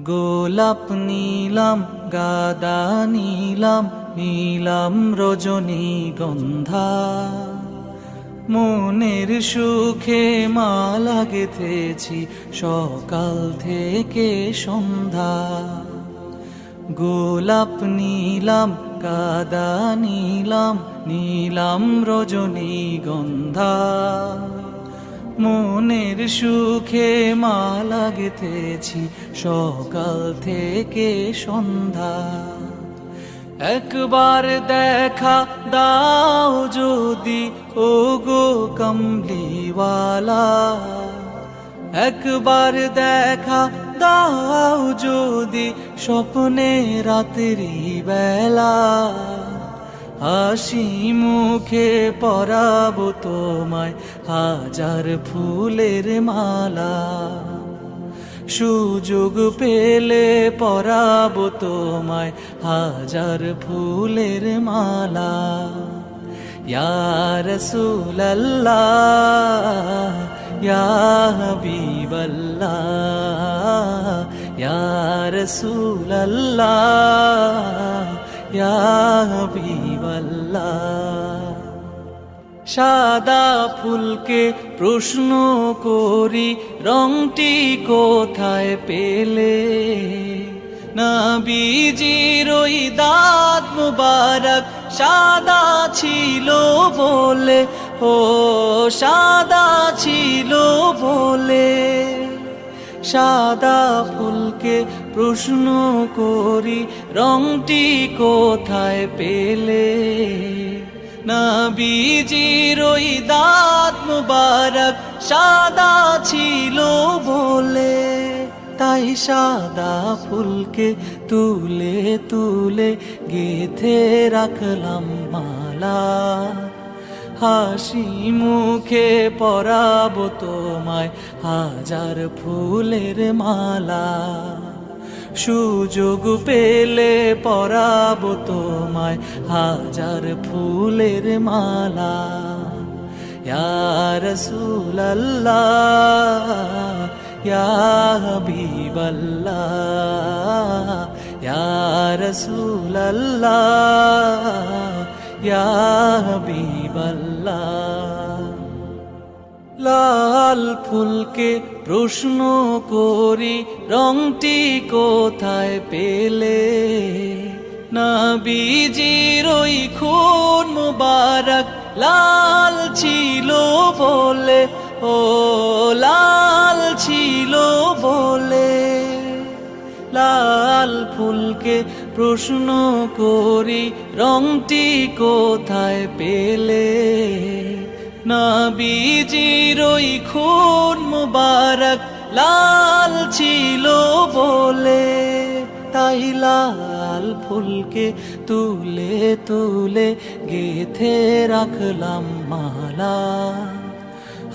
গোলাপ নীলাম গাদা নীলাম নীলাম রজনীগন্ধা, মনের সুখে মালা গেঁথেছি সকাল থেকে সন্ধ্যা। গোলাপ নীলাম গাদা নীলাম নীলাম রজনীগন্ধা, মনের সুখে মালা গেঁথেছি সকাল থেকে সন্ধ্যা। একবার দেখা দাও যদি ওগো কমলিওয়ালা, একবার দেখা দাও যদি স্বপ্নে রাত্রি বেলা, হাসি মুখে পরাবো তোমায় হাজার ফুলের মালা। সুযোগ পেলে পরাবো তোমায় হাজার ফুলের মালা। ইয়া রাসূলুল্লাহ ইয়া হাবিবাল্লাহ, ইয়া রাসূলুল্লাহ ইয়া হাবিবাল্লাহ। সাদা ফুলকে প্রশ্ন করি রংটি কোথায় পেলে, নবীজির ওই দাঁত মুবারক সাদা ছিল বলে, ও সাদা ছিল বলে। সাদা ফুলকে প্রশ্ন করি রংটি কোথায় পেলে, নবীজির ওই দাঁত মুবারক সাদা ছিল বলে। তাই সাদা ফুলকে তুলে তুলে গেঁথে রাখলাম মালা, হাসি মুখে পরাবো তোমায় হাজার ফুলের মালা। সুযোগ পেলে পরাবো তোমায় হাজার ফুলের মালা। ইয়া রাসূলুল্লাহ ইয়া হাবিবাল্লাহ, ইয়া রাসূলুল্লাহ ইয়া হাবিবাল্লাহ। লাল ফুলকে প্রশ্ন করি রংটি কোথায় পেলে, নবীজির ওই খুন মুবারক লাল ছিল বলে, ও লাল ছিল বলে। লাল ফুলকে প্রশ্ন করি রংটি কোথায় পেলে, নবীজির ওই খুন মুবারক লাল ছিল বলে। তাই লাল ফুলকে তুলে তুলে গেঁথে রাখলাম মালা,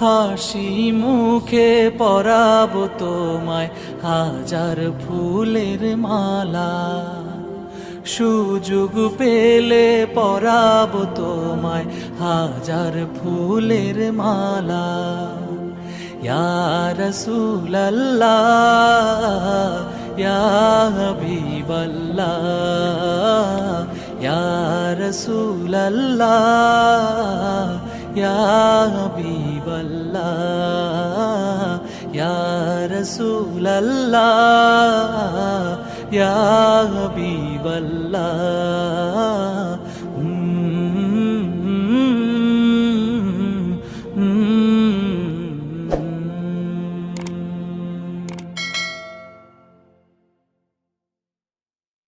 হাসি মুখে পরাবো তোমায় হাজার ফুলের মালা। সুযোগ পেলে পরাবো তোমায় হাজার ফুলের মালা। ইয়া রাসূলুল্লাহ ইয়া হাবিবাল্লাহ, ইয়া রাসূলুল্লাহ ইয়া হাবিবাল্লাহ, ইয়া রাসূলুল্লাহ ইয়া হাবিবাল্লাহ।